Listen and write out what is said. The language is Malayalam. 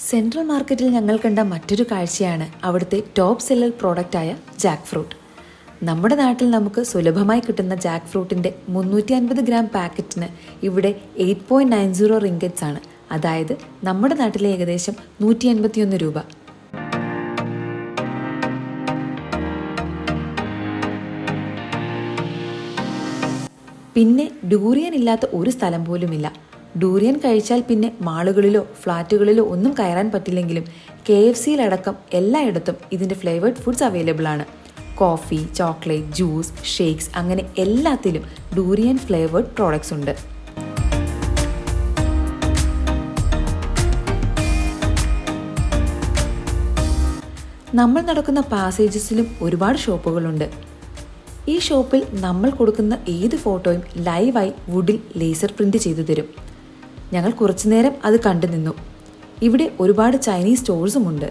സെൻട്രൽ മാർക്കറ്റിൽ ഞങ്ങൾ കണ്ട മറ്റൊരു കാഴ്ചയാണ് അവിടുത്തെ ടോപ്പ് സെല്ലർ പ്രോഡക്റ്റായ ജാക്ക് ഫ്രൂട്ട്. നമ്മുടെ നാട്ടിൽ നമുക്ക് സുലഭമായി കിട്ടുന്ന ജാക്ക് ഫ്രൂട്ടിൻ്റെ 350 ഗ്രാം പാക്കറ്റിന് ഇവിടെ 8.90 റിങ്കറ്റ്സ് ആണ്. അതായത് നമ്മുടെ നാട്ടിലെ ഏകദേശം 181 രൂപ. പിന്നെ ഡൂറിയൻ ഇല്ലാത്ത ഒരു സ്ഥലം പോലുമില്ല. ഡൂറിയൻ കഴിച്ചാൽ പിന്നെ മാളുകളിലോ ഫ്ലാറ്റുകളിലോ ഒന്നും കയറാൻ പറ്റില്ലെങ്കിലും KFCയിലടക്കം എല്ലായിടത്തും ഇതിൻ്റെ ഫ്ലേവേർഡ് ഫുഡ്സ് അവൈലബിൾ ആണ്. കോഫി, ചോക്ലേറ്റ്, ജ്യൂസ്, ഷേക്സ് അങ്ങനെ എല്ലാത്തിലും ഡൂറിയൻ ഫ്ലേവേർഡ് പ്രോഡക്ട്സ് ഉണ്ട്. നമ്മൾ നടക്കുന്ന പാസേജസിലും ഒരുപാട് ഷോപ്പുകളുണ്ട്. ഈ ഷോപ്പിൽ നമ്മൾ കൊടുക്കുന്ന ഏത് ഫോട്ടോയും ലൈവായി വുഡിൽ ലേസർ പ്രിന്റ് ചെയ്തു തരും. ഞങ്ങൾ കുറച്ചു നേരം അത് കണ്ടു നിന്നു. ഇവിടെ ഒരുപാട് ചൈനീസ് സ്റ്റോഴ്സും ഉണ്ട്.